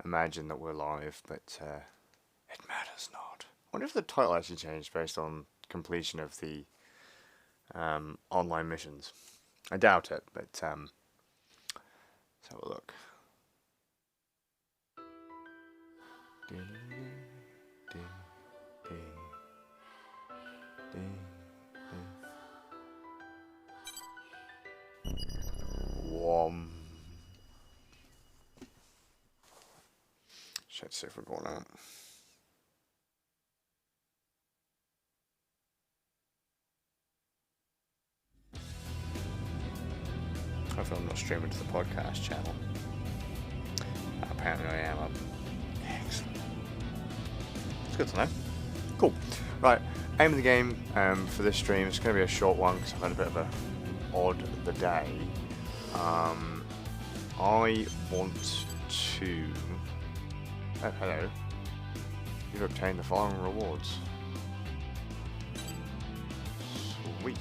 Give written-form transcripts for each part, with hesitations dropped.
imagine that we're live, but it matters not. I wonder if the title actually changed based on completion of the online missions. I doubt it, but let's have a look. Whom. Let's see if we're going out. Hopefully I'm not streaming to the podcast channel. Apparently I am. Excellent. It's good to know. Cool. Right, aim of the game for this stream is going to be a short one because I've had a bit of a odd the day. I want to... Oh, hello. You've obtained the following rewards. Sweet.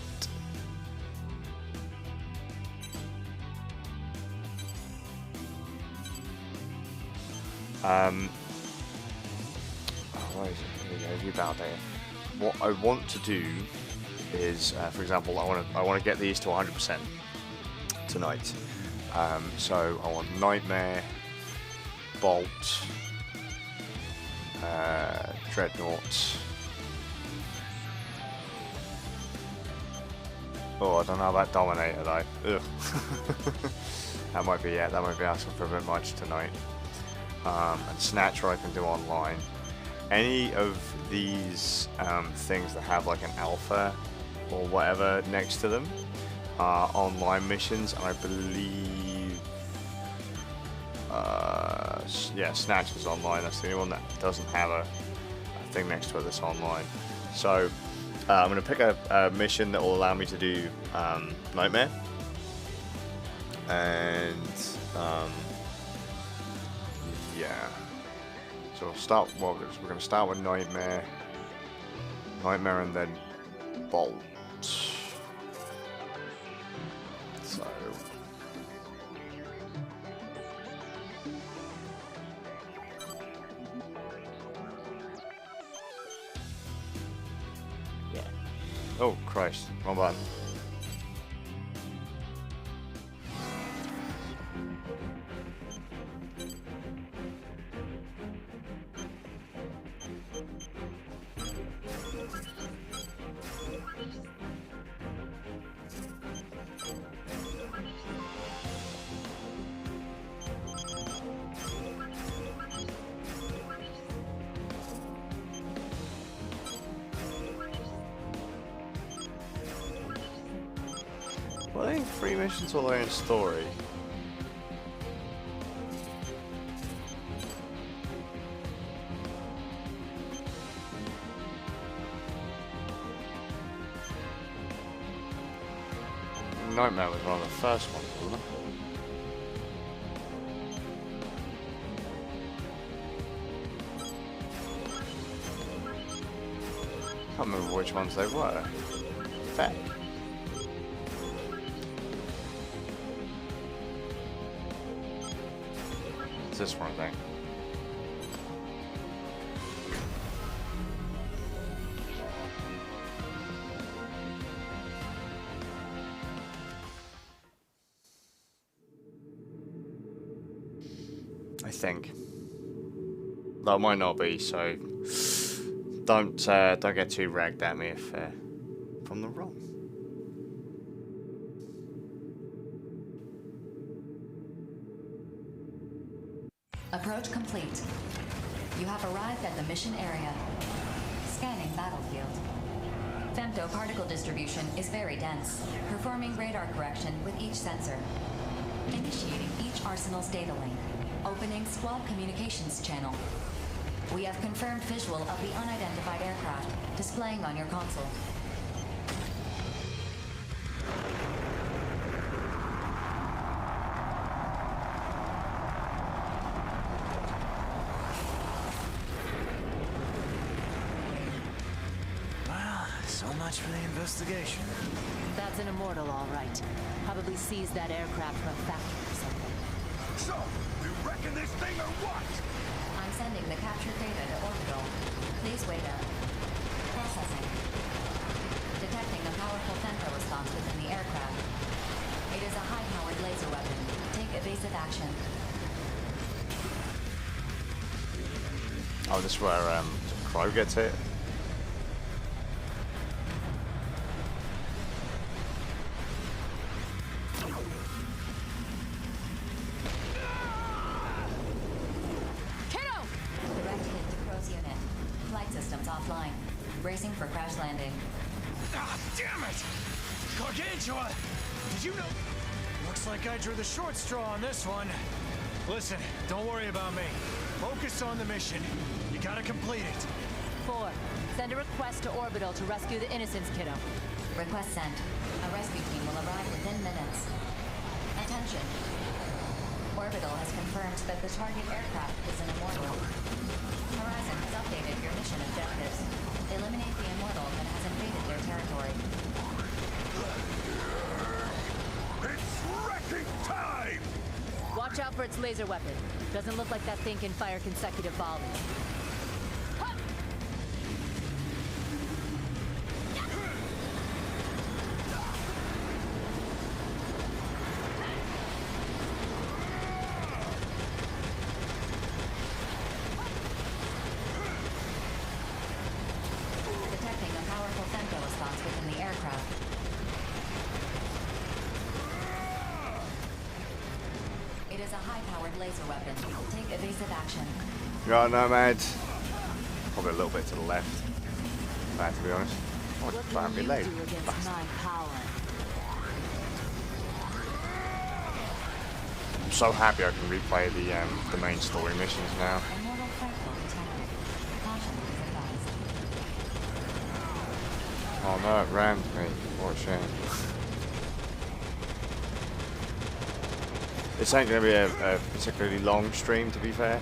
Where is it? Here we go. View battle data. What I want to do is, for example, I want to get these to 100% tonight. So I want Nightmare, Bolt, Dreadnought. Oh, I don't know about Dominator though. Ugh. That might be asking for a bit much tonight. And Snatcher I can do online. Any of these things that have like an alpha or whatever next to them are online missions, and I believe yeah, Snatcher's online. That's the only one that doesn't have a thing next to it that's online. So I'm going to pick a mission that will allow me to do Nightmare, and yeah. So we're going to start with Nightmare, and then Bolt. So yeah. Oh Christ! Wrong button. Well, I think 3 missions all their own story. Nightmare was one of the first ones, wasn't it? I can't remember which ones they were. Fair. It's this one, I think. I think. Though it might not be, so don't get too ragged at me if I'm the wrong. Approach complete. You have arrived at the mission area. Scanning battlefield. Femtoparticle distribution is very dense, performing radar correction with each sensor. Initiating each arsenal's data link. Opening squad communications channel. We have confirmed visual of the unidentified aircraft, displaying on your console. Well, so much for the investigation. That's an immortal, all right. Probably seized that aircraft from a factory or something. So, we wrecking this thing or what? I'm sending the captured data to orbital. Please wait up. Processing. Detecting a powerful femto response within the aircraft. It is a high-powered laser weapon. Take evasive action. Oh, this is where Crow gets hit. Kiddo! Direct hit to Crow's unit. Flight systems offline. Bracing for crash landing. Ah, damn it! Gargantua! Did you know? Looks like I drew the short straw on this one. Listen, don't worry about me. Focus on the mission. You gotta complete it. 4. Send a request to Orbital to rescue the Innocents, kiddo. Request sent. A rescue team will arrive within minutes. Attention. Orbital has confirmed that the target aircraft is an immortal. Horizon has updated your mission objectives. Eliminate the immortal that has invaded their territory. It's wrecking time! Watch out for its laser weapon. Doesn't look like that thing can fire consecutive volleys. Detecting a powerful femto response within the aircraft. It is a high-powered laser weapon. Take evasive action. Right, Nomads. Probably a little bit to the left. To be honest. Oh, it's trying to be late. my power? I'm so happy I can replay the main story missions now. Immortal fragment detected. Caution is advised. Oh no, it rammed me. What a shame. This ain't going to be a particularly long stream, to be fair.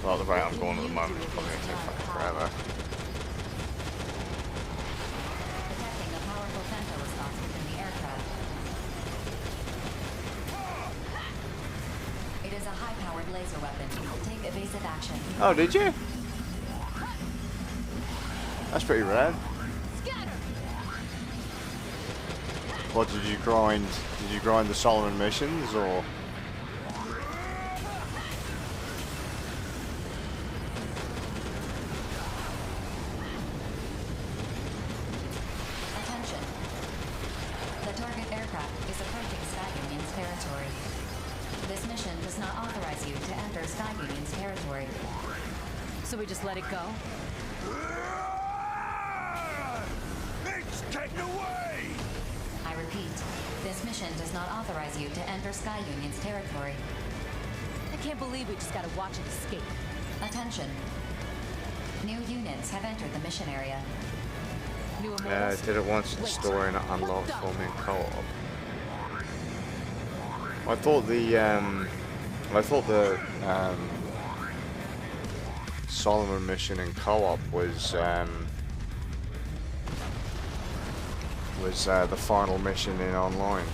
Well, the rate I'm going at the moment is probably going to take fucking forever. Detecting a powerful femto response within the aircraft. It is a high-powered laser weapon. Take evasive action. Oh, did you? That's pretty rad. What did you grind? Did you grind the Solomon missions, or? Attention. The target aircraft is approaching Sky Union's territory. This mission does not authorize you to enter Sky Union's territory. So we just let it go? It's getting away! I repeat, this mission does not authorize you to enter Sky Union's territory. I can't believe we just gotta watch it escape. Attention. New units have entered the mission area. New I immortals? did it once in the Wait, story and it what unlocked the- for me in co-op. I thought the Solomon mission in co-op was the final mission in online.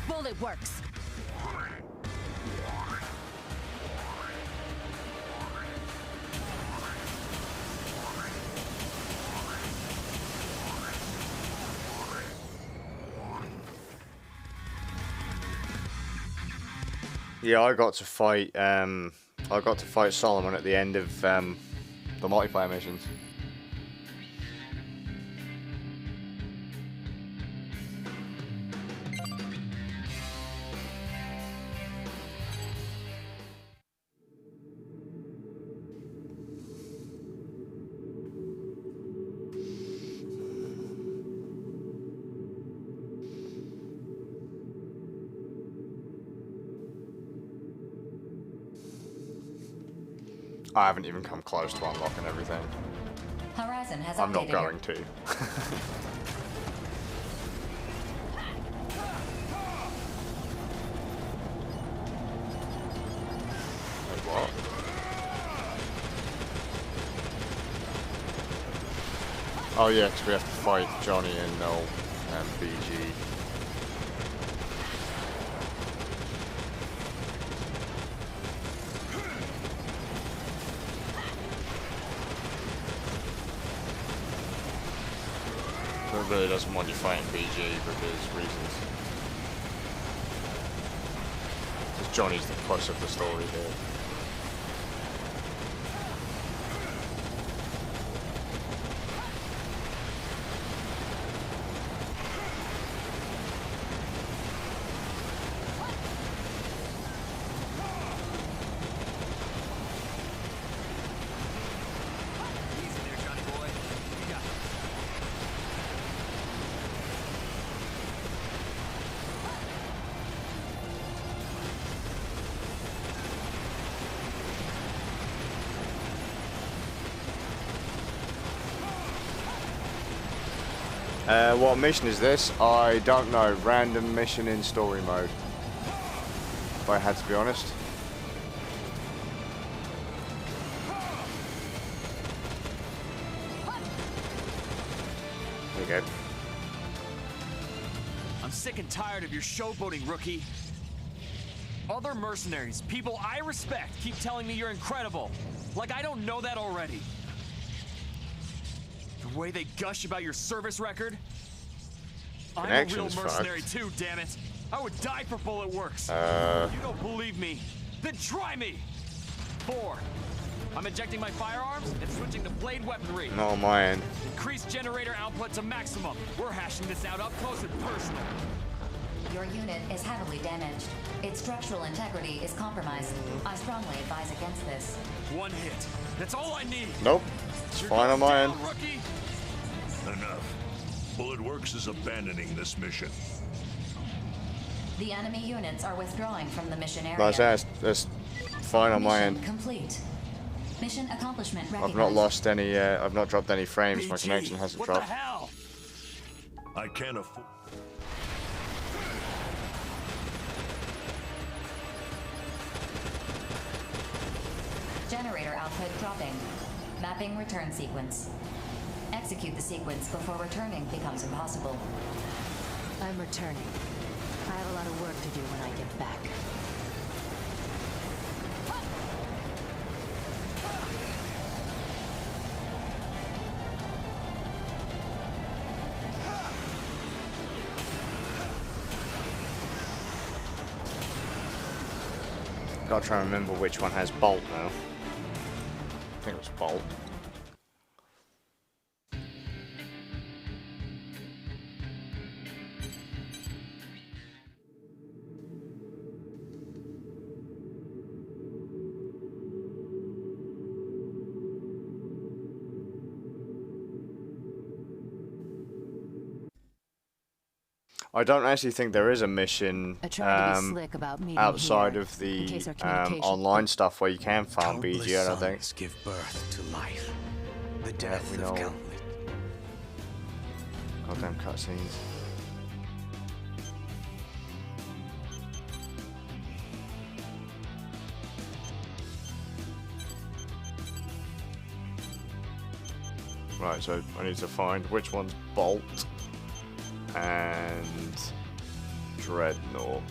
Bullet works. Yeah, I got to fight Solomon at the end of the multiplayer missions. I haven't even come close to unlocking everything. Horizon has I'm not updated going to. Oh yeah, because we have to fight Johnny and Noel and BG. It really doesn't want you fighting BG for his reasons. Because Johnny's the puss of the story here. What mission is this? I don't know. Random mission in story mode. If I had to be honest. There you go. I'm sick and tired of your showboating, rookie. Other mercenaries, people I respect, keep telling me you're incredible. Like I don't know that already. The way they gush about your service record. I'm a real mercenary too, damn it. I would die for Bullet Works. You don't believe me? Then try me! 4. I'm ejecting my firearms and switching to blade weaponry. Not on my end. Increase generator output to maximum. We're hashing this out up close and personal. Your unit is heavily damaged. Its structural integrity is compromised. I strongly advise against this. 1 hit. That's all I need. Nope. It's fine on my end. Rookie. Enough. Bullet Works is abandoning this mission. The enemy units are withdrawing from the mission area. That's fine on my end. Complete. Mission accomplishment recognized. I've not lost any, I've not dropped any frames. My connection hasn't what dropped. The hell? I can't afford... Generator output dropping. Mapping return sequence. Execute the sequence before returning becomes impossible. I'm returning. I have a lot of work to do when I get back. Gotta try and remember which one has bolt now. I think it was bolt. I don't actually think there is a mission outside of the online stuff where you can farm BG, I don't think. Give birth to life. The death we of know. countless. Goddamn cutscenes. Right, so I need to find which one's Bolt and Dreadnought.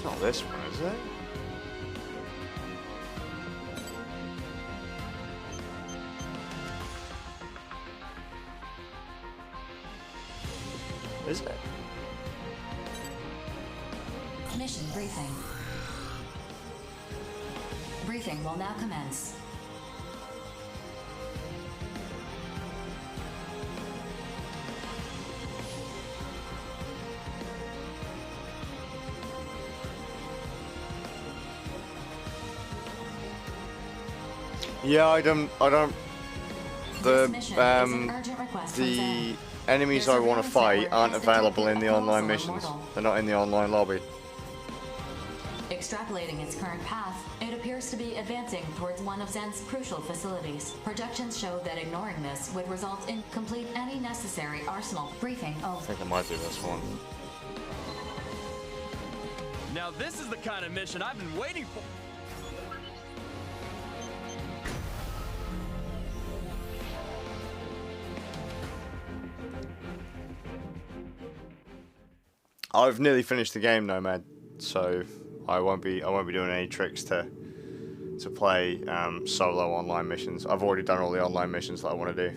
It's not this one, is it? Is it? Mission briefing. Briefing will now commence. Yeah, I don't. The enemies I want to fight aren't available in the online missions. They're not in the online lobby. Extrapolating its current path, it appears to be advancing towards one of Zen's crucial facilities. Projections show that ignoring this would result in complete any necessary arsenal. Briefing. I think it might be this one. Now this is the kind of mission I've been waiting for. I've nearly finished the game, Nomad, so I won't be doing any tricks to play solo online missions. I've already done all the online missions that I want to do.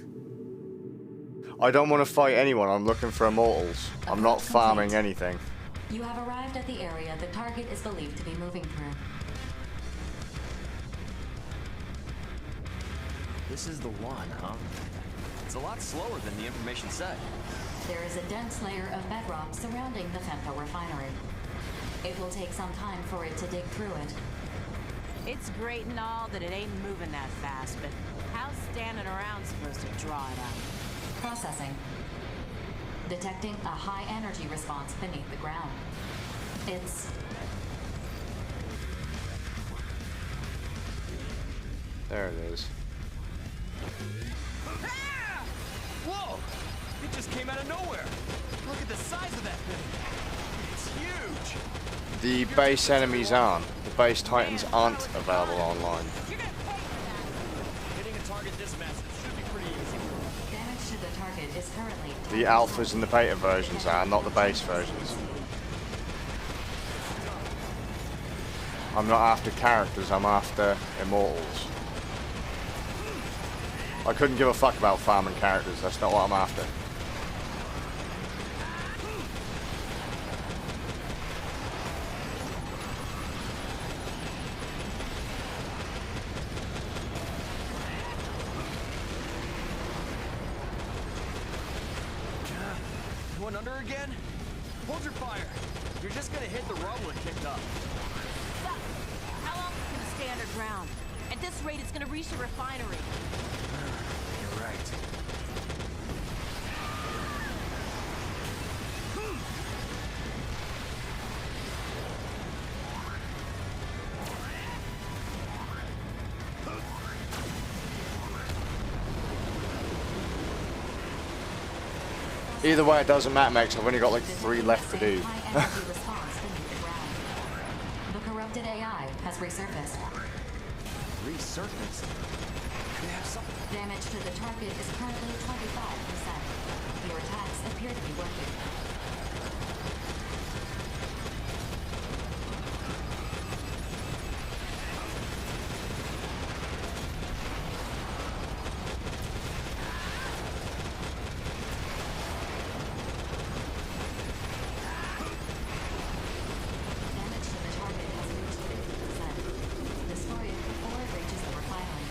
I don't want to fight anyone. I'm looking for immortals. I'm not farming anything. You have arrived at the area the target is believed to be moving through. This is the one, huh? It's a lot slower than the information said. There is a dense layer of bedrock surrounding the Femto refinery. It will take some time for it to dig through it. It's great and all that it ain't moving that fast, but how's standing around supposed to draw it out? Processing. Detecting a high energy response beneath the ground. It's... There it is. Ah! Whoa! It just came out of nowhere. Look at the size of that thing. It's huge. The base enemies aren't. The base titans aren't available online. Hitting a target this massive should be pretty easy. Damage to the target is currently... The alphas and the beta versions are, not the base versions. I'm not after characters, I'm after immortals. I couldn't give a fuck about farming characters, that's not what I'm after. Going under again? Hold your fire. You're just gonna hit the rubble it kicked up. Stop! How long is it gonna stay underground? At this rate, it's gonna reach the refinery. You're right. Either way, it doesn't matter, Max. I've only got like 3 left to do. The corrupted AI has resurfaced. Resurfaced? We have something. Damage to the target is currently 25%. Your attacks appear to be working. Damage to the target has reached 50%. Destroy it before it reaches the refinery.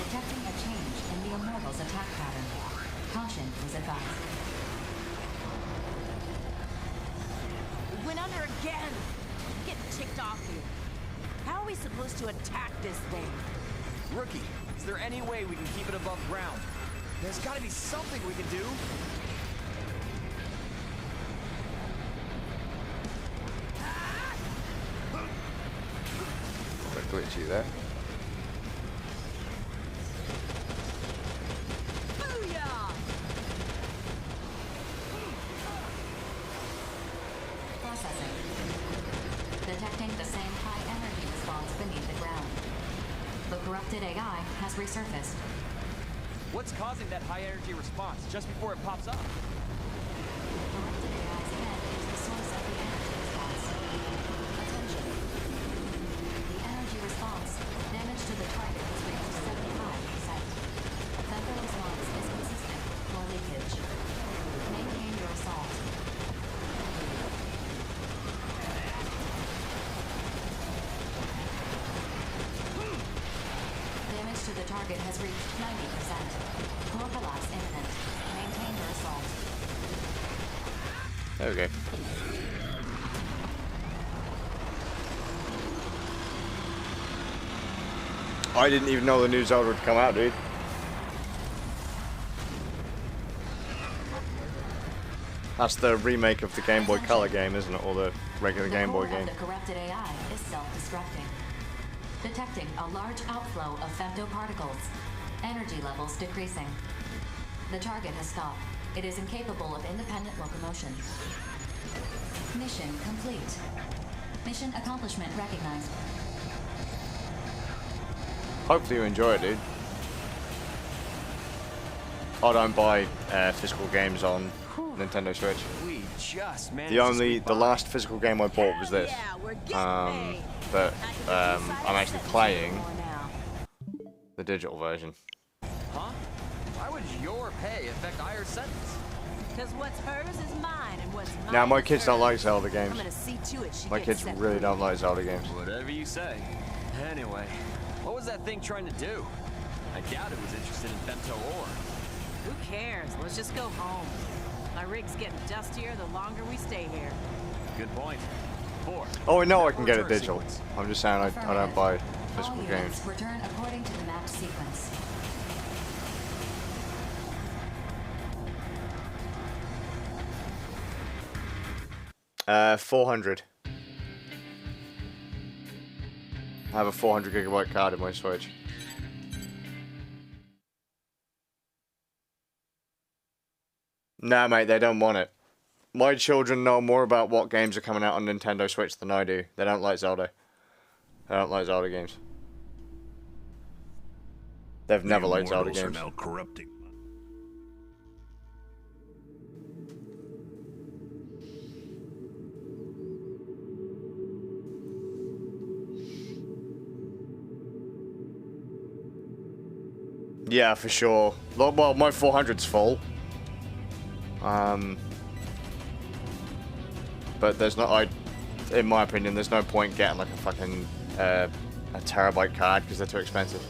Detecting a change in the Immortal's attack pattern. Caution is advised. We went under again! I'm getting ticked off here. How are we supposed to attack this thing? Rookie, is there any way we can keep it above ground? There's gotta be something we can do. A bit glitchy there. Booyah! Processing. Detecting the same high energy response beneath the ground. The corrupted AI has resurfaced. What's causing that high energy response just before it pops up? Corrupted AI's head is the source of the energy response. target has reached 90%. Core collapse imminent. Maintain your assault. There we go. I didn't even know the new Zelda would come out, dude. That's the remake of the Game Boy Color game, isn't it? Or the regular Game Boy game. The corrupted AI is self-destructing. Detecting a large outflow of femtoparticles. Energy levels decreasing. The target has stopped. It is incapable of independent locomotion. Mission complete. Mission accomplishment recognized. Hopefully you enjoy it, dude. I don't buy physical games on Nintendo Switch. We just managed The last physical game I bought was this. But I'm actually playing the digital version. Huh? Why would your pay affect Ayer's sentence? Because what's hers is mine, and what's mine Now my is kids don't like hers. Zelda games. I'm gonna see to it she My gets kids set really free. don't like Zelda games. Whatever you say. Anyway, what was that thing trying to do? I doubt it was interested in femto ore. Who cares? Let's just go home. My rig's getting dustier the longer we stay here. Good point. 4. Oh, I know I can get it Return digital. sequence. I'm just saying I don't buy physical All games. units return according to the mapped sequence. Uh, 400. I have a 400 gigabyte card in my Switch. Nah, mate, they don't want it. My children know more about what games are coming out on Nintendo Switch than I do. They don't like Zelda. They don't like Zelda games. They've never liked Zelda Immortals games. are now corrupting. Yeah, for sure. Well, my 400's full. But there's not, in my opinion, there's no point getting like a fucking a terabyte card because they're too expensive.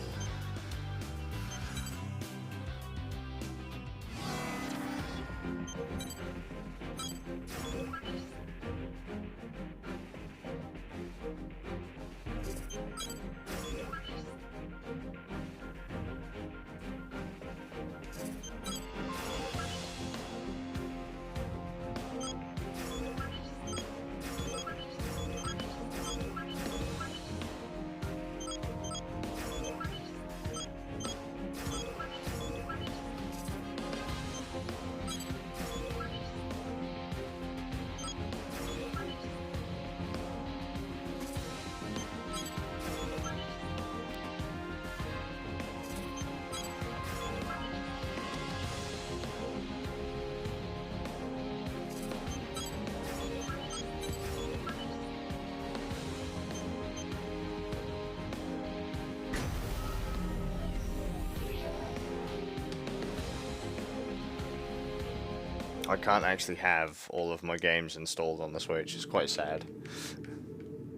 I can't actually have all of my games installed on the Switch. It's quite sad.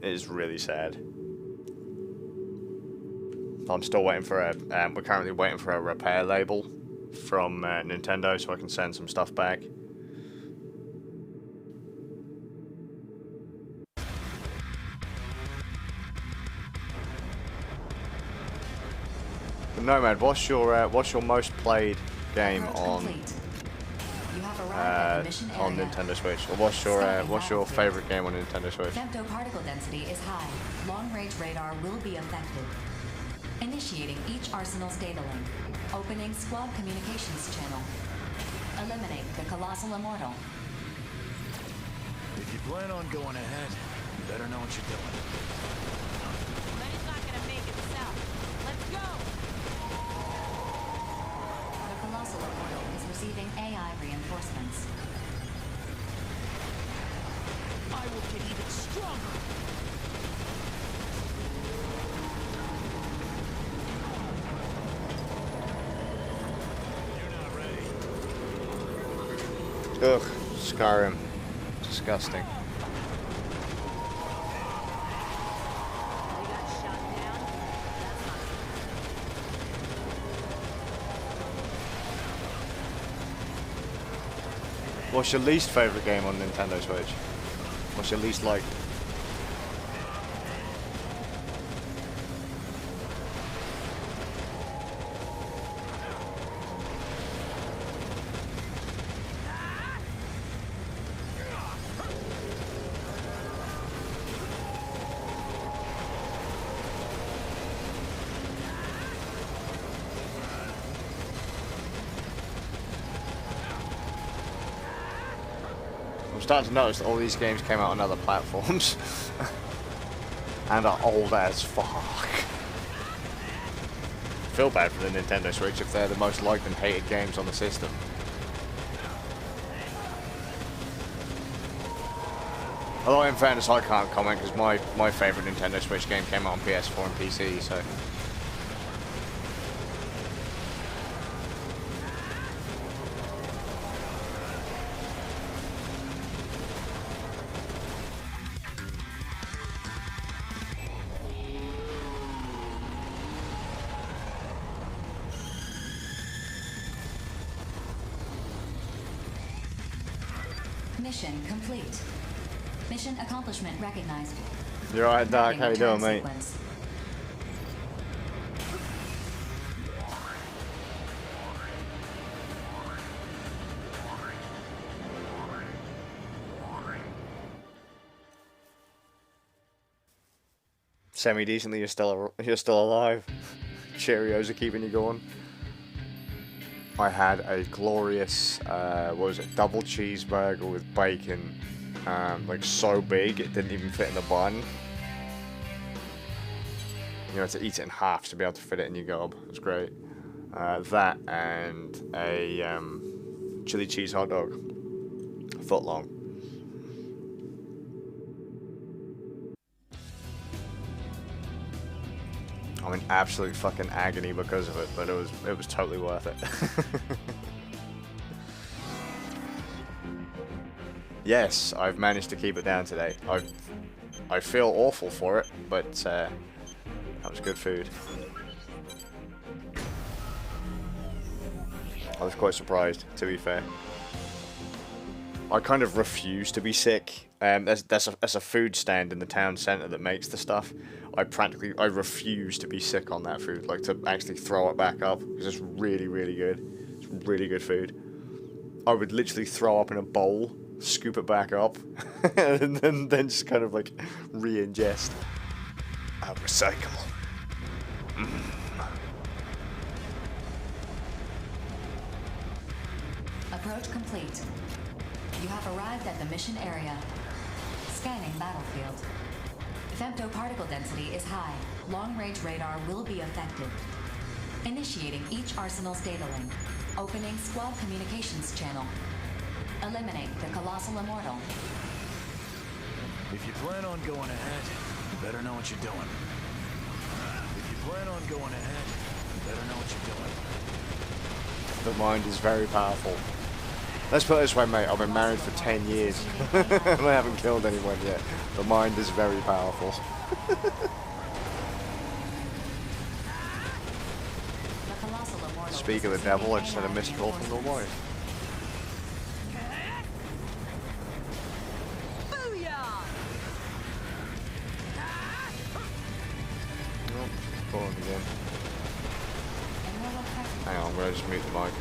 It is really sad. I'm still waiting for a. We're currently waiting for a repair label from Nintendo so I can send some stuff back. But Nomad, what's your most played game on Nintendo Switch? Or what's your favorite game on Nintendo Switch? Femto particle density is high. Long-range radar will be affected. Initiating each arsenal's data link. Opening squad communications channel. Eliminate the colossal immortal. If you plan on going ahead, you better know what you're doing. Benny's not gonna make it south. Let's go! The colossal immortal is receiving AI reinforcements. I will get even stronger! Ugh, Skyrim. Disgusting. They got shot down? That's not What's your least favorite game on Nintendo Switch? What's your least like? I'm starting to notice that all these games came out on other platforms and are old as fuck. I feel bad for the Nintendo Switch if they're the most liked and hated games on the system. Although in fairness I can't comment because my favourite Nintendo Switch game came out on PS4 and PC, so... Mission complete. Mission accomplishment recognized. You're alright, Doc. How you doing, mate? Sequence. Semi-decently, you're still alive. Cheerios are keeping you going. I had a glorious, what was it, double cheeseburger with bacon, like so big it didn't even fit in the bun. You had to eat it in half to be able to fit it in your gob. It was great. That and a chili cheese hot dog, a foot long. I'm in absolute fucking agony because of it, but it was totally worth it. Yes, I've managed to keep it down today. I feel awful for it, but that was good food. I was quite surprised, to be fair. I kind of refuse to be sick. There's a food stand in the town centre that makes the stuff. I refuse to be sick on that food, like to actually throw it back up, because it's really, really good. It's really good food. I would literally throw up in a bowl, scoop it back up, and then just kind of like re-ingest. Recycle. Approach complete. You have arrived at the mission area. Scanning battlefield. Femtoparticle density is high. Long-range radar will be affected. Initiating each arsenal's data link. Opening squad communications channel. Eliminate the colossal immortal. If you plan on going ahead, you better know what you're doing. If you plan on going ahead, you better know what you're doing. The mind is very powerful. Let's put it this way, mate. I've been married for 10 years. And I haven't killed anyone yet. The mind is very powerful. Speak of the devil, I just had a missed call from the wife. Oh, calling again. Hang on, I'm going to just mute the mic.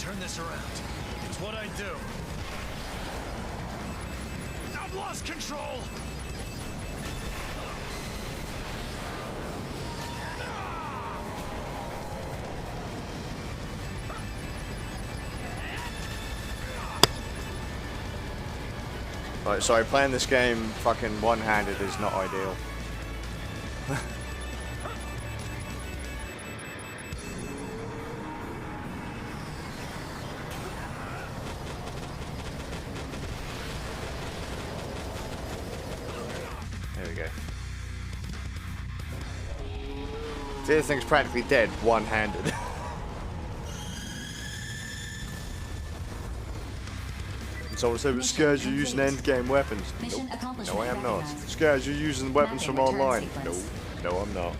turn this around. It's what I do. I've lost control! Right, sorry, playing this game fucking one-handed is not ideal. There we go. This thing's practically dead one-handed. Someone said, but Scares, you're using endgame weapons. Nope. No, I am not. Scares, you're using weapons from online. No, no, I'm not.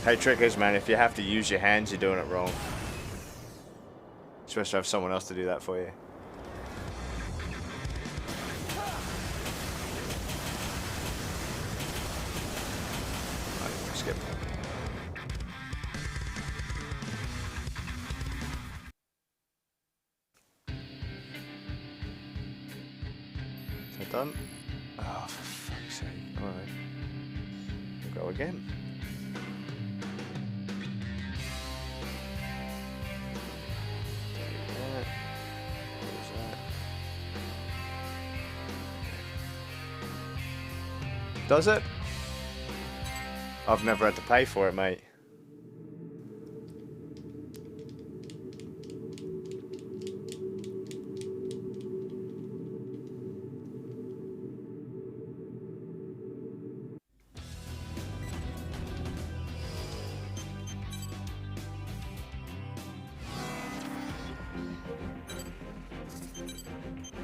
Hey, trickers, man, if you have to use your hands, you're doing it wrong. You're supposed to have someone else to do that for you. Skip. Done? Oh, for fuck's sake. Alright. We'll go again. Does it? I've never had to pay for it, mate.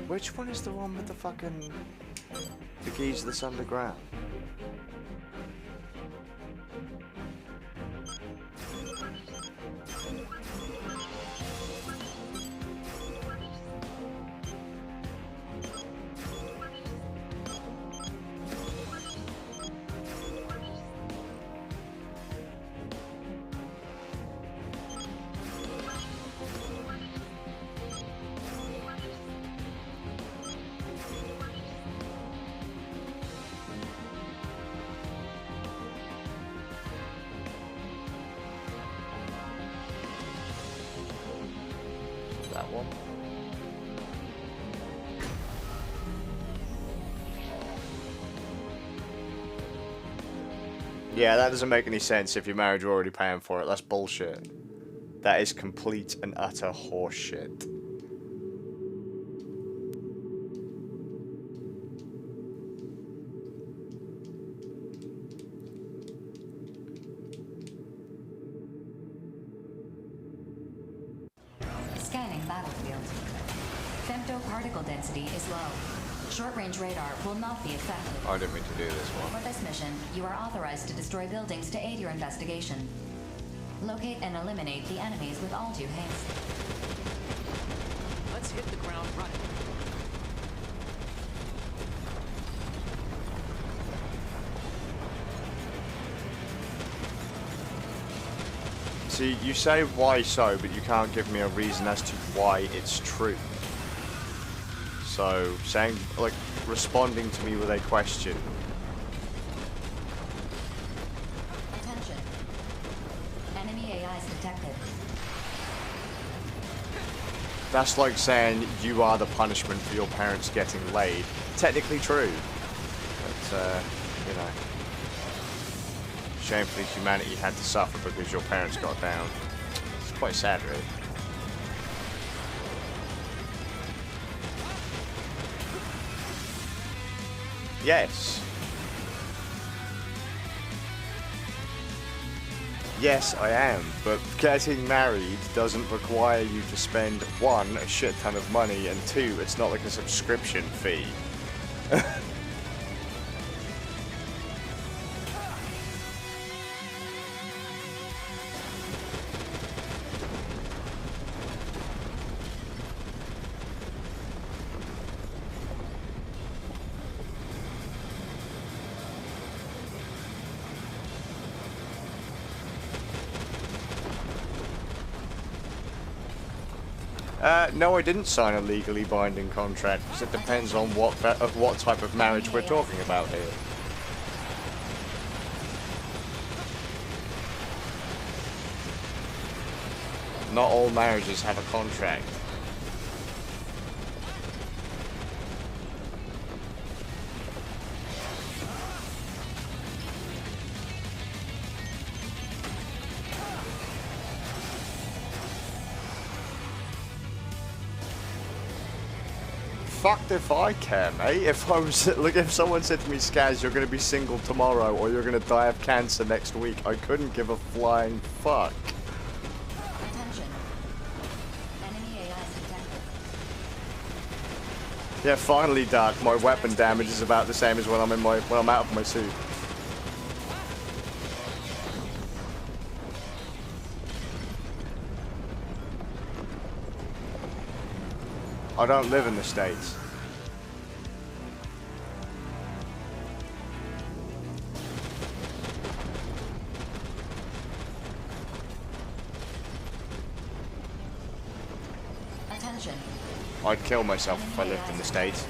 Which one is the one with the fucking... the geezer that's underground? That one. Yeah, that doesn't make any sense. If you're married, you're already paying for it. That's bullshit. That is complete and utter horseshit. Scanning battlefield. Femto particle density is low. Short-range radar will not be effective. I didn't mean to do this one. For this mission, you are authorized to destroy buildings to aid your investigation. Locate and eliminate the enemies with all due haste. Let's hit the ground running. See, you say why so, but you can't give me a reason as to why it's true. So, saying, like, responding to me with a question. Attention. Enemy AIs detected. That's like saying you are the punishment for your parents getting laid. Technically true. But, you know. Shamefully, humanity had to suffer because your parents got down. It's quite sad, really. Yes. Yes, I am, but getting married doesn't require you to spend, one, a shit ton of money, and two, it's not like a subscription fee. No, I didn't sign a legally binding contract, because it depends on what type of marriage we're talking about here. Not all marriages have a contract. Fucked if I care, mate. If I was, look, if someone said to me, Skaz, you're gonna be single tomorrow, or you're gonna die of cancer next week, I couldn't give a flying fuck. Attention. Enemy AI detected. Yeah, finally, Dark. My weapon damage is about the same as when I'm out of my suit. I don't live in the States. Attention. I'd kill myself if I lived in the States.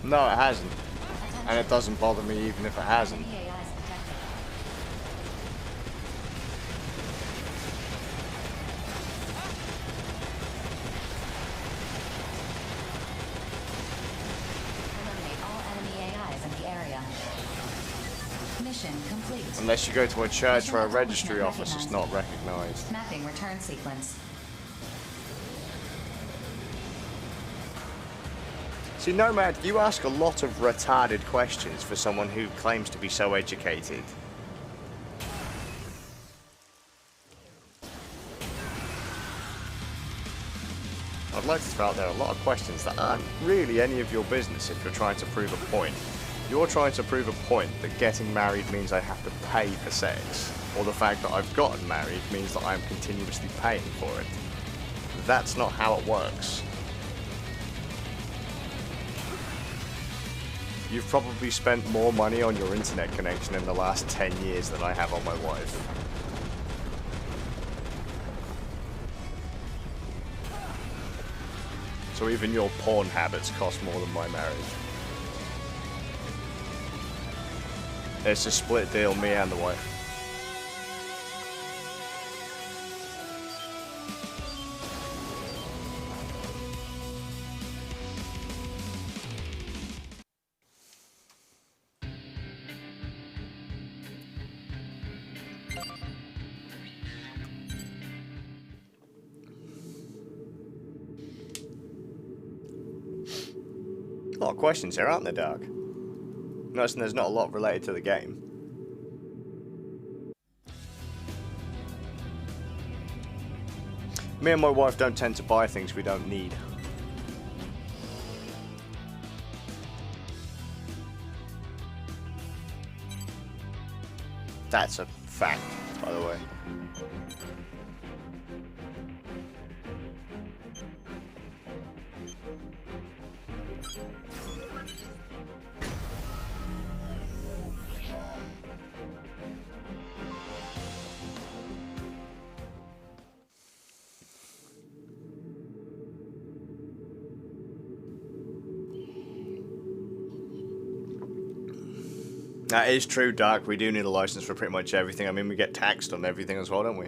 No, it hasn't. And it doesn't bother me even if it hasn't. Enemy AI is detected. Eliminate all enemy AIs in the area. Mission complete. Unless you go to a church or a registry office, it's not recognized. Mapping return sequence. See, Nomad, you ask a lot of retarded questions for someone who claims to be so educated. I'd like to throw out there a lot of questions that aren't really any of your business if you're trying to prove a point. You're trying to prove a point that getting married means I have to pay for sex, or the fact that I've gotten married means that I'm continuously paying for it. That's not how it works. You've probably spent more money on your internet connection in the last 10 years than I have on my wife. So even your porn habits cost more than my marriage. It's a split deal, me and the wife. A lot of questions here, aren't there, Dark? Noticing there's not a lot related to the game. Me and my wife don't tend to buy things we don't need. That's a fact, by the way. That is true, Dark. We do need a license for pretty much everything. I mean, we get taxed on everything as well, don't we?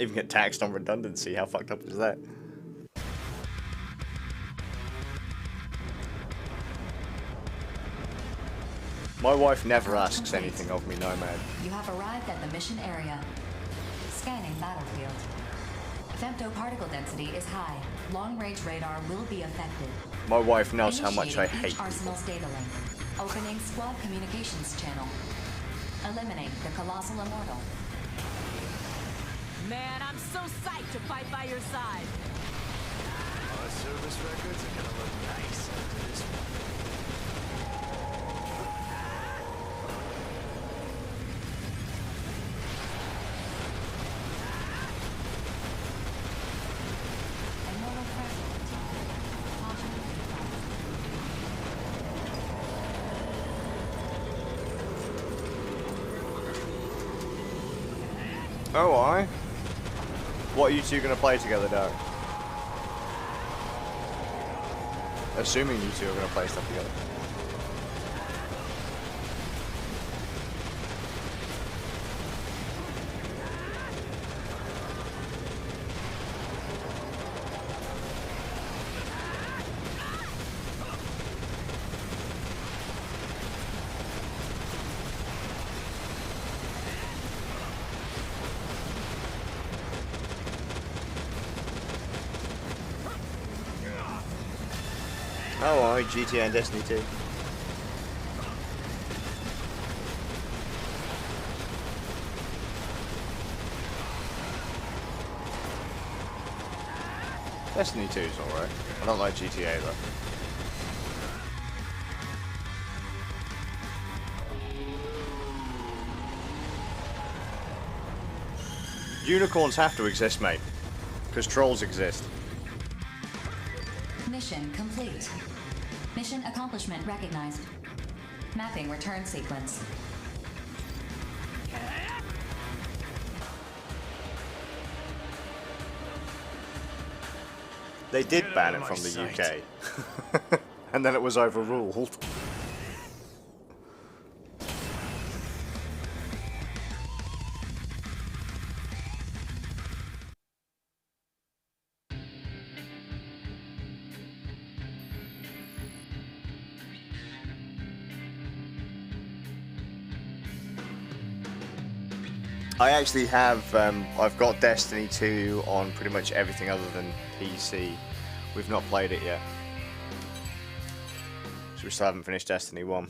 Even get taxed on redundancy. How fucked up is that? My wife never asks anything of me, Nomad. You have arrived at the mission area. Scanning battlefield. Femtoparticle density is high. Long-range radar will be affected. My wife knows how much I Initiating hate each Arsenal's data link. Opening squad communications channel. Eliminate the Colossal Immortal. Man, I'm so psyched to fight by your side. Our service records are gonna look nice after this one. Immortal President. Oh, I? What are you two gonna play together, Doug? Assuming you two are gonna play stuff together. Oh, GTA and Destiny 2. Destiny 2 is alright. I don't like GTA though. Unicorns have to exist, mate. Because trolls exist. Mission complete. Mission accomplishment recognized. Mapping return sequence. They did ban it from the UK. And then it was overruled. I actually have, I've got Destiny 2 on pretty much everything other than PC. We've not played it yet. So we still haven't finished Destiny 1.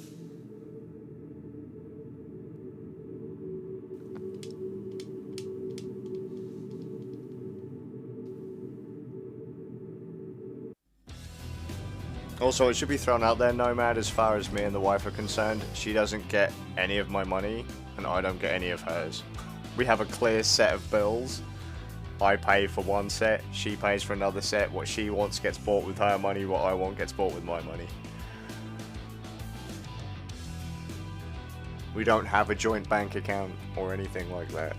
Also, it should be thrown out there, Nomad, as far as me and the wife are concerned, she doesn't get any of my money, and I don't get any of hers. We have a clear set of bills. I pay for one set, she pays for another set. What she wants gets bought with her money, what I want gets bought with my money. We don't have a joint bank account or anything like that.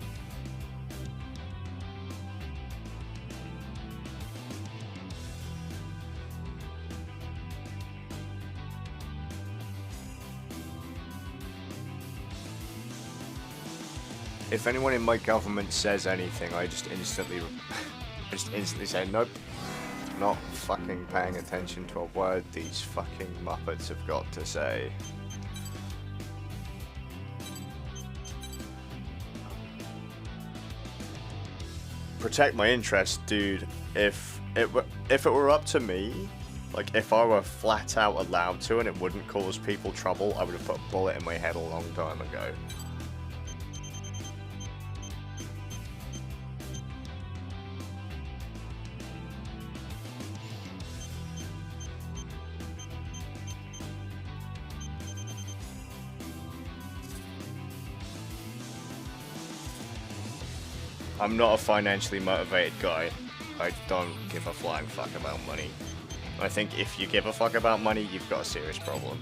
If anyone in my government says anything, I just instantly say, nope, not fucking paying attention to a word these fucking Muppets have got to say. Protect my interests, dude. If it were up to me, like if I were flat out allowed to and it wouldn't cause people trouble, I would have put a bullet in my head a long time ago. I'm not a financially motivated guy. I don't give a flying fuck about money. I think if you give a fuck about money, you've got a serious problem.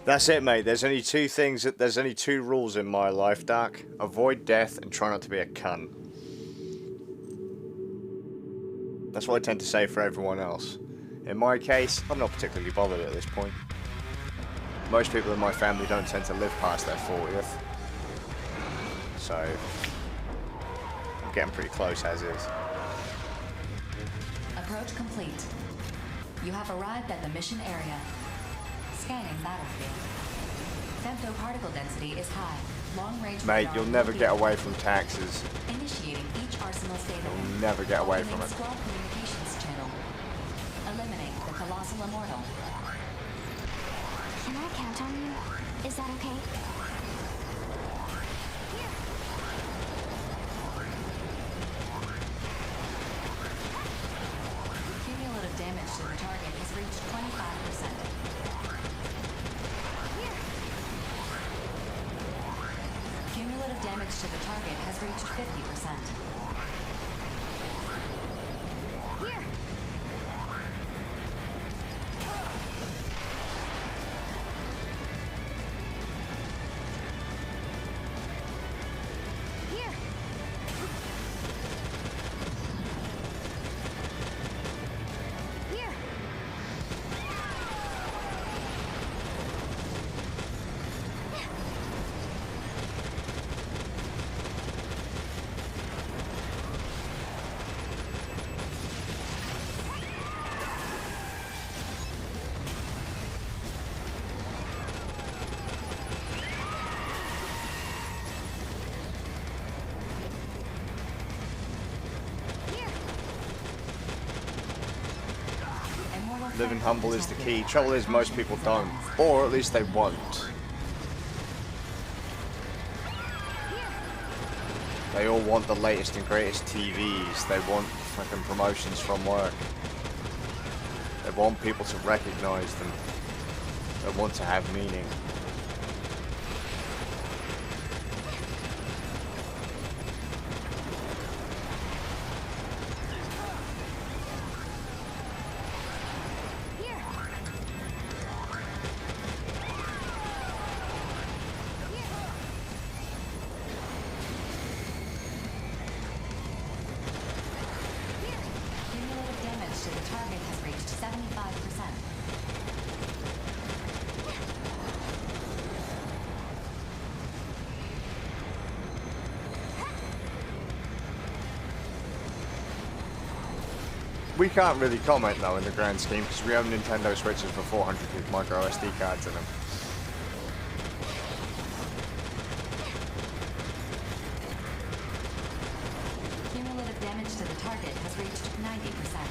That's it, mate. There's only two things. There's only two rules in my life, Dark. Avoid death and try not to be a cunt. That's what I tend to say for everyone else. In my case, I'm not particularly bothered at this point. Most people in my family don't tend to live past their 40th. So, I'm getting pretty close as is. Approach complete. You have arrived at the mission area. Scanning battlefield. Femtoparticle density is high. Long-range Mate, you'll never get away from taxes. Initiating each arsenal statement. You'll never get away from it. Squad communications channel. Eliminate the colossal immortal. Can I count on you? Is that okay? Cumulative damage to the target has reached 25%. Cumulative damage to the target has reached 50%. Living humble is the key. Trouble is, most people don't. Or at least they won't. They all want the latest and greatest TVs. They want fucking promotions from work. They want people to recognize them. They want to have meaning. We can't really comment though in the grand scheme because we have Nintendo Switches for 400 gig micro SD cards in them. Cumulative damage to the target has reached 90%.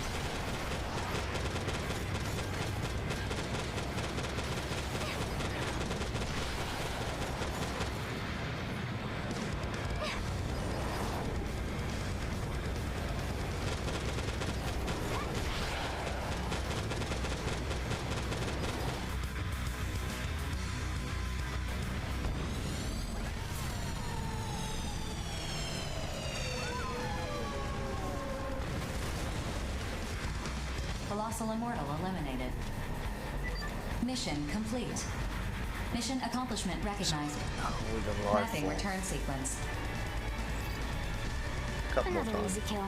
Colossal Immortal eliminated. Mission complete. Mission accomplishment recognized. Mapping return sequence. Couple more Another times. easy kill.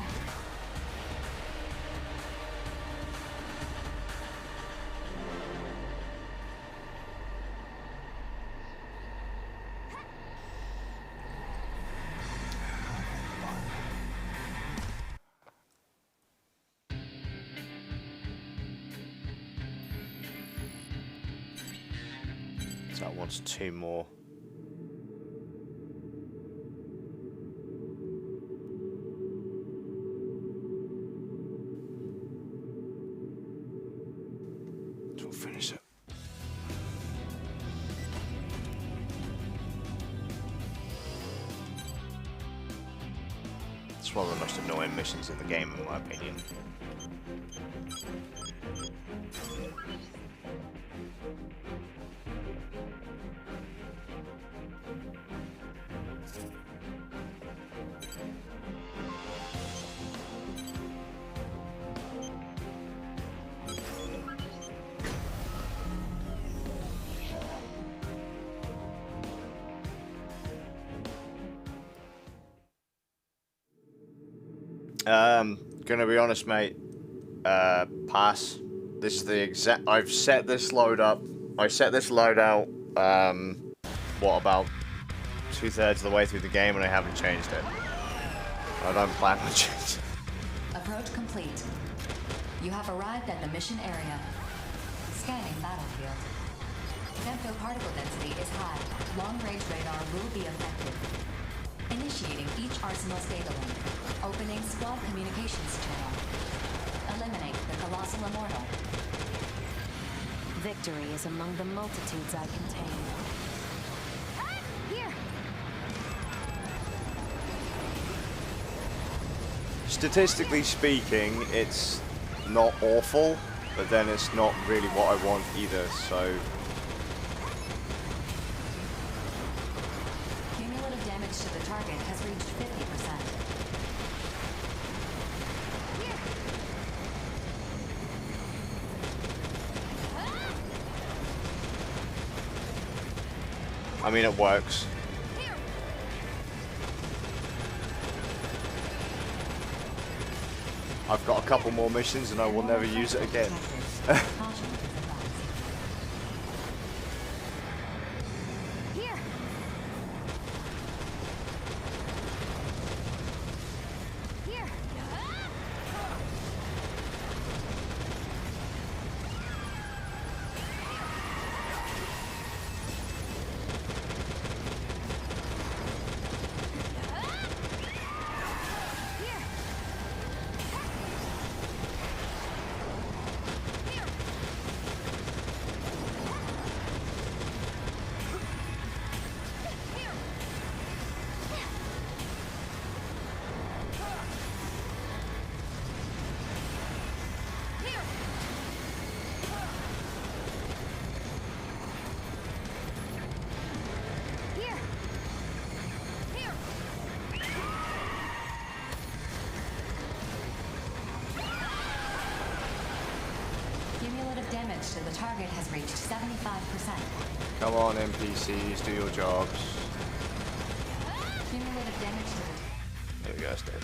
So that wants 2 more. We'll finish it. It's one of the most annoying missions in the game, in my opinion. Gonna be honest, mate. pass. This is the exact. I've set this load up. I set this loadout. What, about 2/3 of the way through the game, and I haven't changed it. I don't plan on changing. Approach complete. You have arrived at the mission area. Scanning battlefield. Femto particle density is high. Long-range radar will be effective. Initiating each arsenal's data link. Opening squad communications channel. Eliminate the colossal immortal. Victory is among the multitudes I contain. Here! Statistically speaking, it's not awful, but then it's not really what I want either, so... Cumulative damage to the target has reached 50%. I mean, it works. I've got a couple more missions and I will never use it again. Here! Here! Cumulative damage to the target has reached 75%. Come on, NPCs, do your jobs. Cumulative damage to the... There we go, it's dead.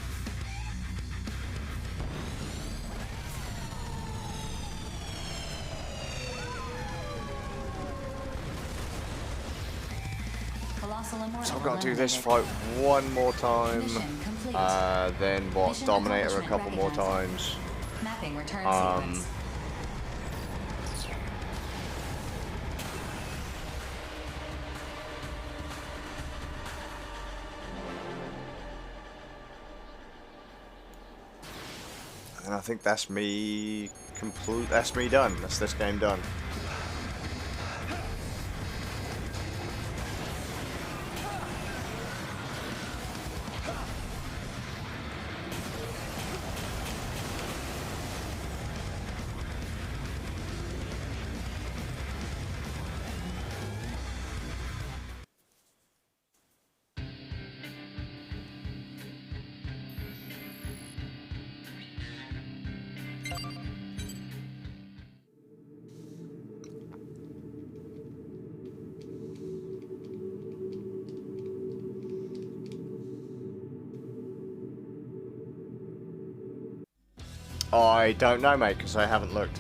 Colossal immortal So I've got to do this eliminated. fight one more time. Mission complete. Then what? Mission Dominator a accomplishment couple more recognized. times. Mapping return Um, sequence. And I think that's me complete. That's me done. That's this game done. I don't know, mate, because I haven't looked.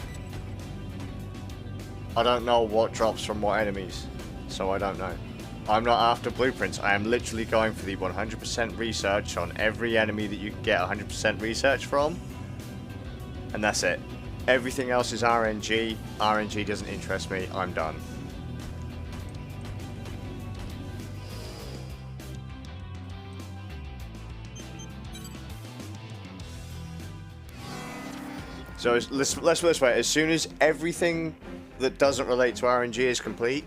I don't know what drops from what enemies, so I don't know. I'm not after blueprints. I am literally going for the 100% research on every enemy that you can get 100% research from, and that's it. Everything else is RNG. RNG doesn't interest me. I'm done. So let's put it this way: as soon as everything that doesn't relate to RNG is complete,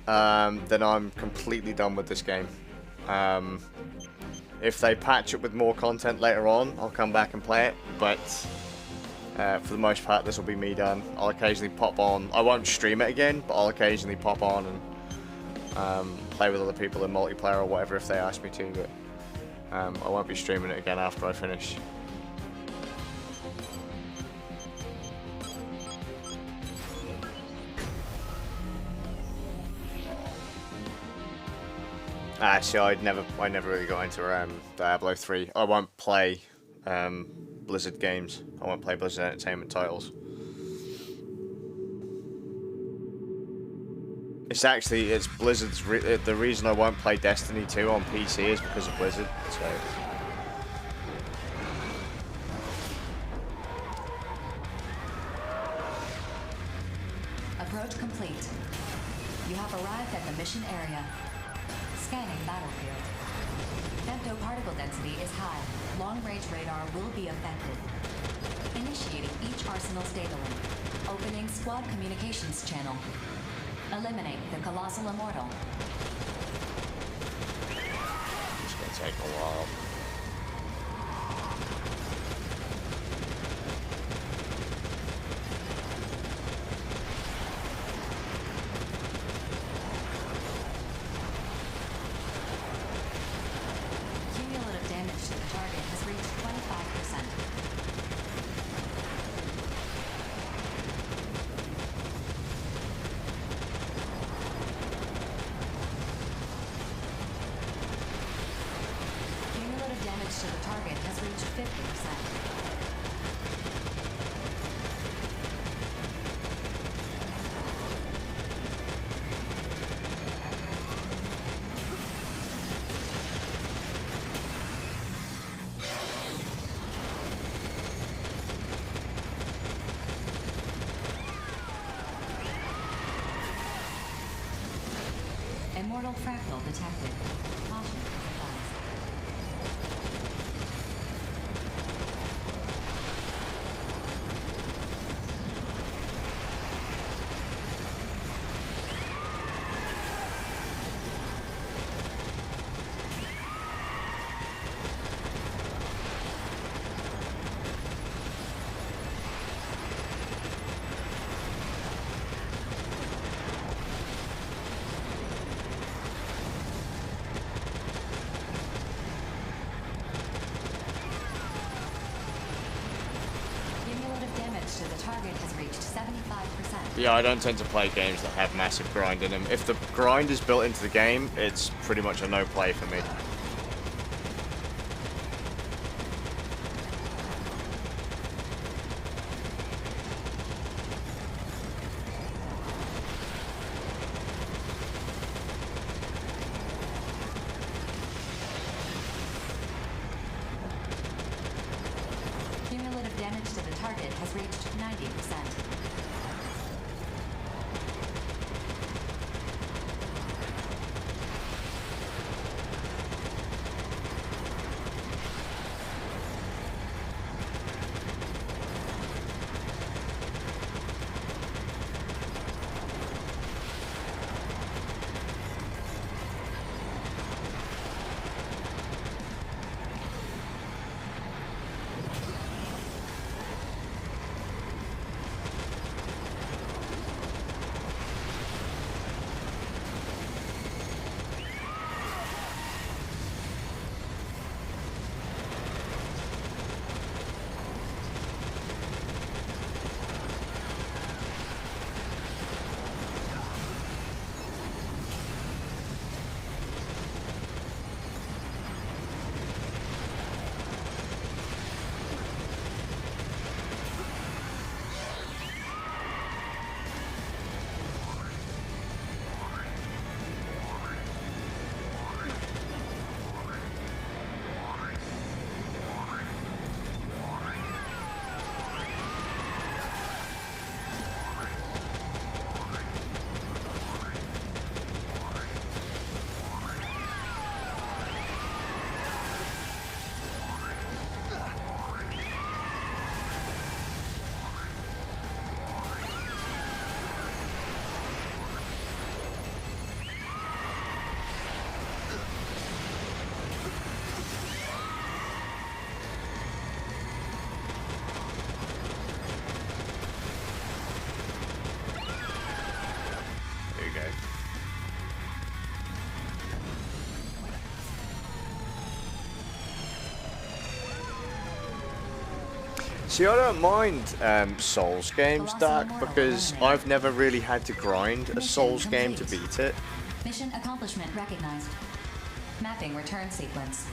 then I'm completely done with this game. If they patch it with more content later on, I'll come back and play it. But for the most part, this will be me done. I'll occasionally pop on. I won't stream it again, but I'll occasionally pop on and play with other people in multiplayer or whatever if they ask me to. But I won't be streaming it again after I finish. Actually, I never really got into Diablo 3. I won't play Blizzard games. I won't play Blizzard Entertainment titles. It's Blizzard's the reason I won't play Destiny 2 on PC is because of Blizzard. So. Approach complete. You have arrived at the mission area. Scanning battlefield. Femto particle density is high. Long-range radar will be affected. Initiating each arsenal's data link. Opening squad communications channel. Eliminate the colossal immortal. It's gonna take a while. Cumulative damage to the target has reached 25%. Damage to the target has reached 50%. Immortal fractal detected. Caution advised. To the target has reached 75%. Yeah, I don't tend to play games that have massive grind in them. If the grind is built into the game, it's pretty much a no play for me. Cumulative damage to the target has reached 90%. See, I don't mind Souls games, Dark, because I've never really had to grind a Souls game to beat it. Mission accomplishment recognized. Mapping return sequence.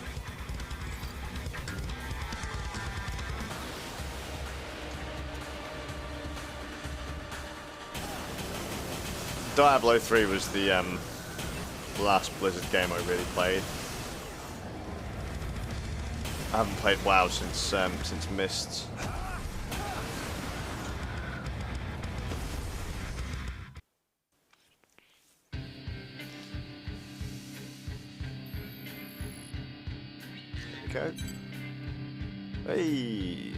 Diablo 3 was the last Blizzard game I really played. I haven't played WoW since Mists. Okay. Hey.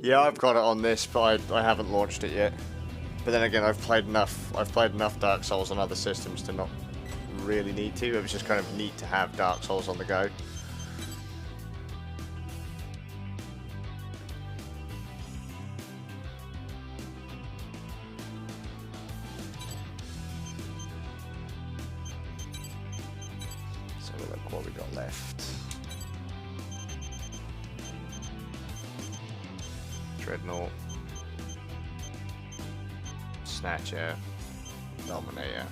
Yeah, I've got it on this, but I haven't launched it yet. But then again, I've played enough Dark Souls on other systems to not really need to. It was just kind of neat to have Dark Souls on the go. So look what we got left. Dreadnought, Snatcher, Dominator.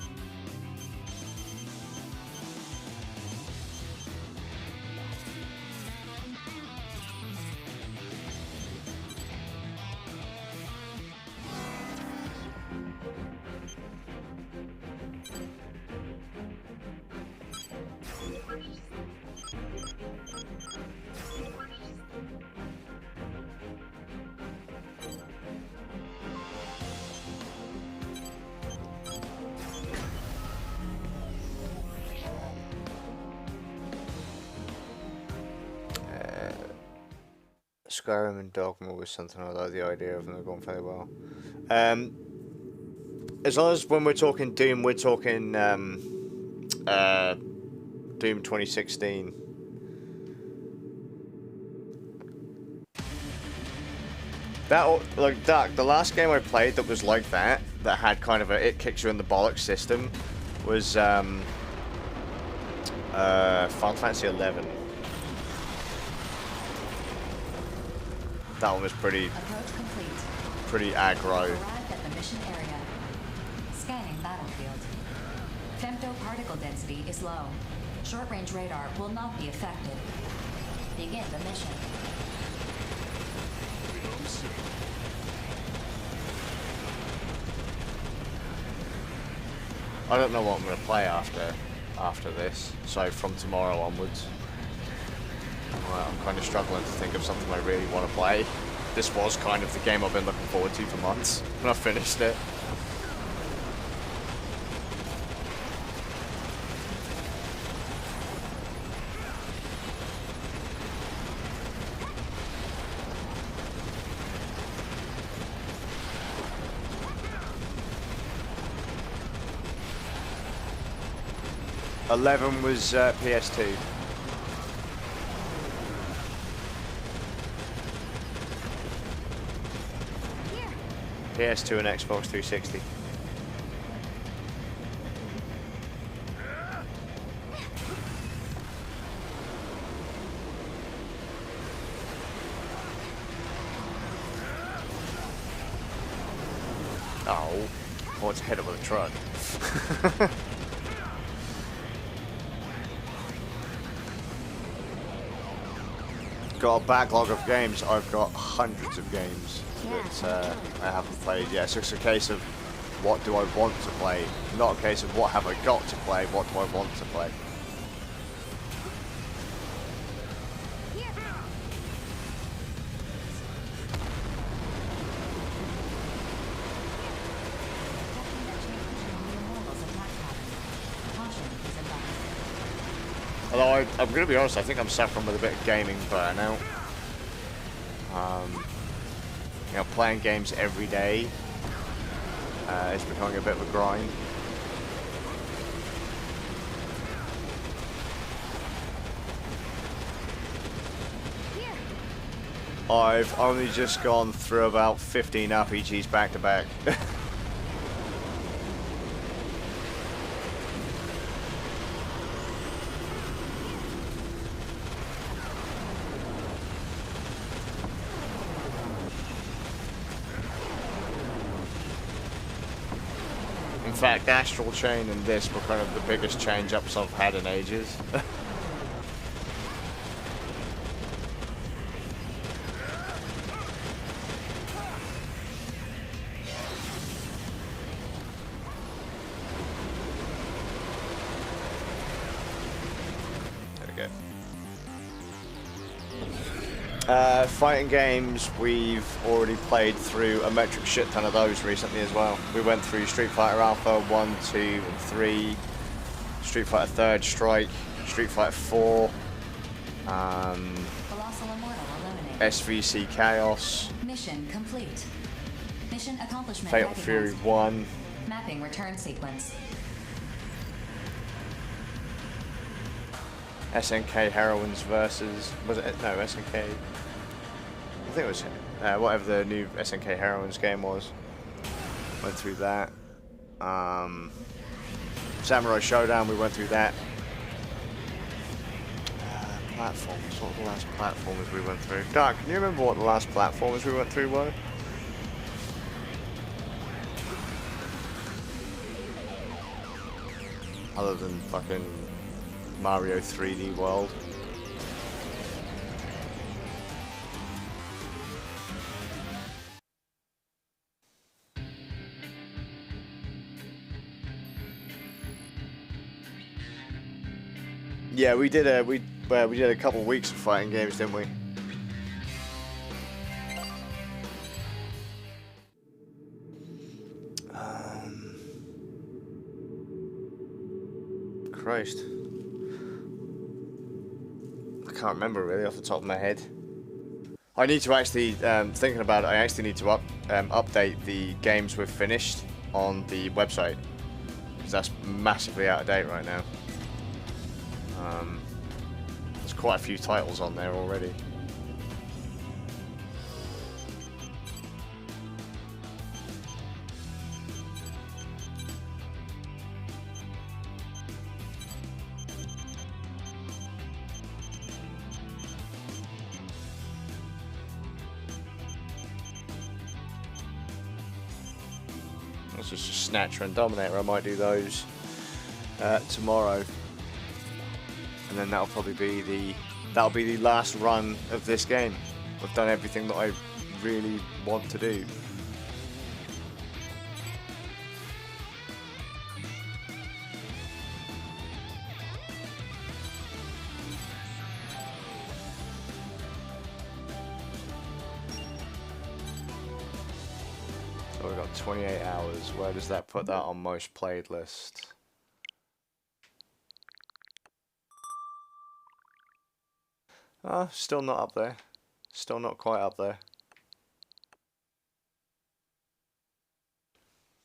Skyrim and Dogma was something I like the idea of, and they're going very well. As long as when we're talking Doom, we're talking Doom 2016. That, like, the last game I played that was like that had kind of a it kicks you in the bollocks system, was Final Fantasy 11. That one was pretty aggro. Arrived at the mission area. Scanning battlefield. Femto-particle density is low. Short-range radar will not be affected. Begin the mission. I don't know what I'm going to play after this, so from tomorrow onwards. Well, I'm kind of struggling to think of something I really want to play. This was kind of the game I've been looking forward to for months, and I finished it. '11 was PS2. PS2 and Xbox 360. Oh, I want to hit it with a truck. Got a backlog of games. I've got hundreds of games that I haven't played yet. So it's a case of what do I want to play, not a case of what have I got to play, what do I want to play. Although I'm going to be honest, I think I'm suffering with a bit of gaming burnout. You know, playing games every day is becoming a bit of a grind. I've only just gone through about 15 RPGs back to back. In fact, Astral Chain and this were kind of the biggest change-ups I've had in ages. Fighting games, we've already played through a metric shit ton of those recently as well. We went through Street Fighter Alpha 1, 2, and 3, Street Fighter Third Strike, Street Fighter 4, SVC Chaos, Mission complete. Mission accomplishment Fatal Fury 1, mapping return sequence. SNK Heroines versus, was it, no, SNK, I think it was, whatever the new SNK Heroines game was. Went through that. Samurai Showdown, we went through that. Platforms, what were the last platformers we went through? Dark, can you remember what the last platformers we went through were? Other than fucking Mario 3D World. Yeah, we did a couple weeks of fighting games, didn't we? Christ. I can't remember really off the top of my head. I need to actually, thinking about it, I actually need to update the games we've finished on the website. Because that's massively out of date right now. There's quite a few titles on there already. This is just Snatcher and Dominator. I might do those tomorrow. And then that'll probably be the last run of this game. I've done everything that I really want to do. So we've got 28 hours. Where does that put that on most played list? Still not up there. Still not quite up there.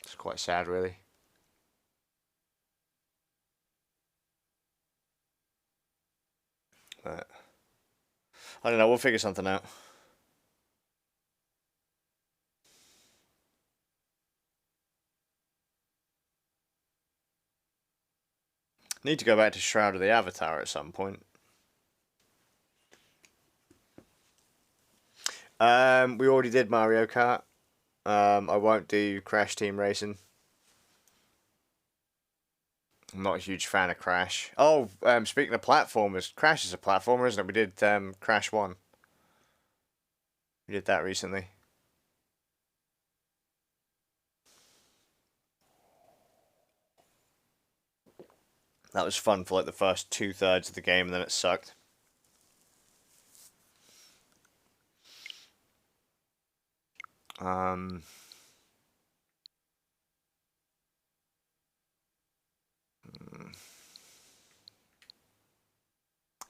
It's quite sad, really. But I don't know, we'll figure something out. Need to go back to Shroud of the Avatar at some point. We already did Mario Kart. I won't do Crash Team Racing. I'm not a huge fan of Crash. Oh, speaking of platformers, Crash is a platformer, isn't it? We did Crash 1. We did that recently. That was fun for like the first 2/3 of the game, and then it sucked. God,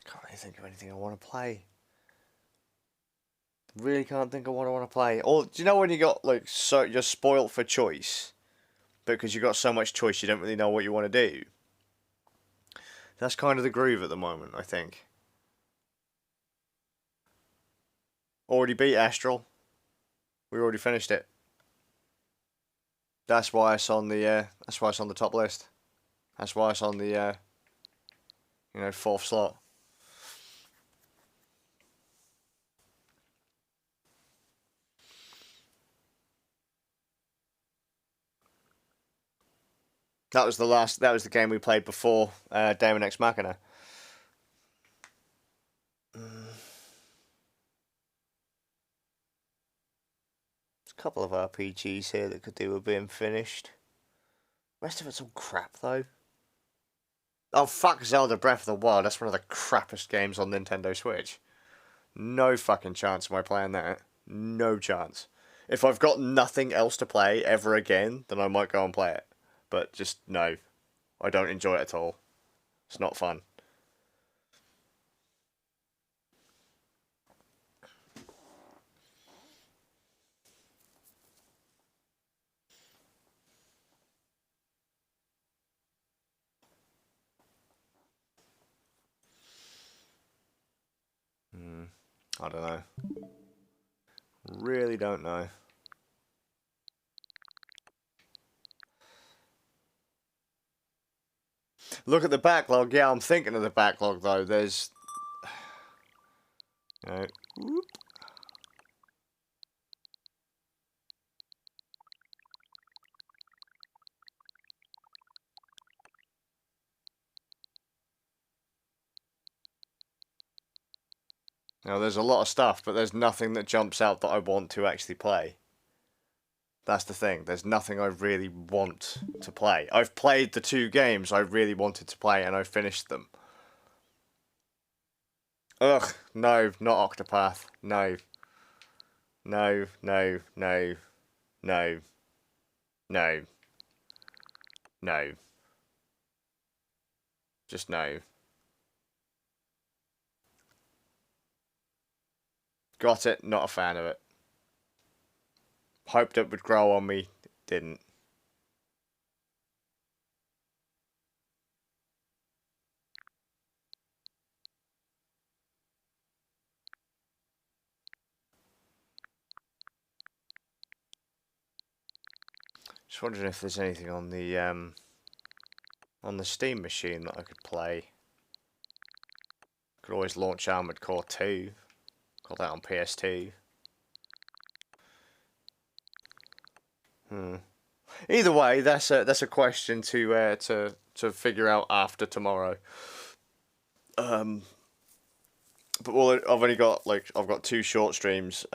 can't really think of anything I want to play. Really can't think of what I want to play. Or do you know when you got like you're spoilt for choice because you got so much choice you don't really know what you want to do? That's kind of the groove at the moment, I think. Already beat Astral. We already finished it. That's why it's on the top list. That's why it's on the you know, 4th slot. That was the game we played before Daemon X Machina. There's a couple of RPGs here that could do with being finished. The rest of it's all crap, though. Oh, fuck Zelda Breath of the Wild. That's one of the crappiest games on Nintendo Switch. No fucking chance am I playing that. No chance. If I've got nothing else to play ever again, then I might go and play it. But just, no. I don't enjoy it at all. It's not fun. I don't know. Really don't know. Look at the backlog. Yeah, I'm thinking of the backlog, though. There's... No. Whoop. Now, there's a lot of stuff, but there's nothing that jumps out that I want to actually play. That's the thing. There's nothing I really want to play. I've played the 2 games I really wanted to play, and I've finished them. Ugh, no, not Octopath. No. No, no, no, no, no, no. Just no. Got it, not a fan of it. Hoped it would grow on me, didn't. Just wondering if there's anything on the Steam machine that I could play. Could always launch Armored Core 2. Got that on PS2. Either way, that's a question to figure out after tomorrow. But well, I've only got I've got 2 short streams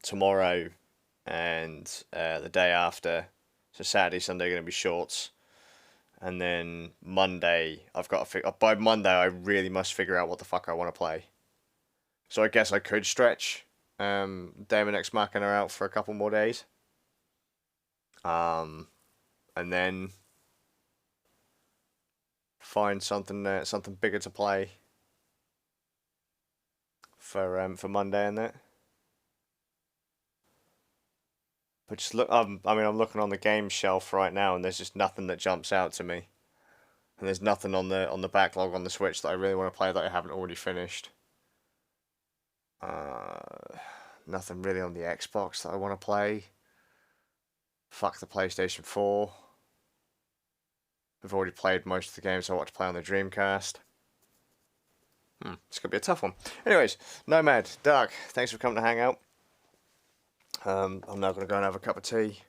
tomorrow and the day after. So Saturday, Sunday are going to be shorts, and then Monday I've got to by Monday I really must figure out what the fuck I want to play. So I guess I could stretch Daemon X Machina out for a couple more days. And then find something bigger to play for Monday and that. But just look, I mean, I'm looking on the game shelf right now, and there's just nothing that jumps out to me. And there's nothing on the backlog on the Switch that I really want to play that I haven't already finished. Nothing really on the Xbox that I want to play. Fuck the PlayStation 4. I've already played most of the games I want to play on the Dreamcast. It's going to be a tough one. Anyways, Nomad, Dark, thanks for coming to hang out. I'm now going to go and have a cup of tea.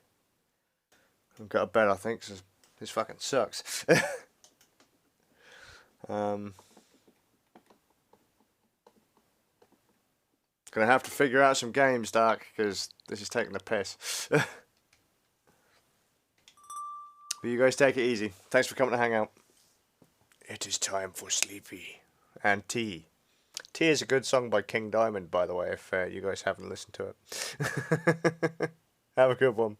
I've got to bed, I think, because this fucking sucks. Gonna have to figure out some games, Dark, because this is taking the piss. But you guys take it easy. Thanks for coming to hang out. It is time for sleepy. And tea. Tea is a good song by King Diamond, by the way, if you guys haven't listened to it. Have a good one.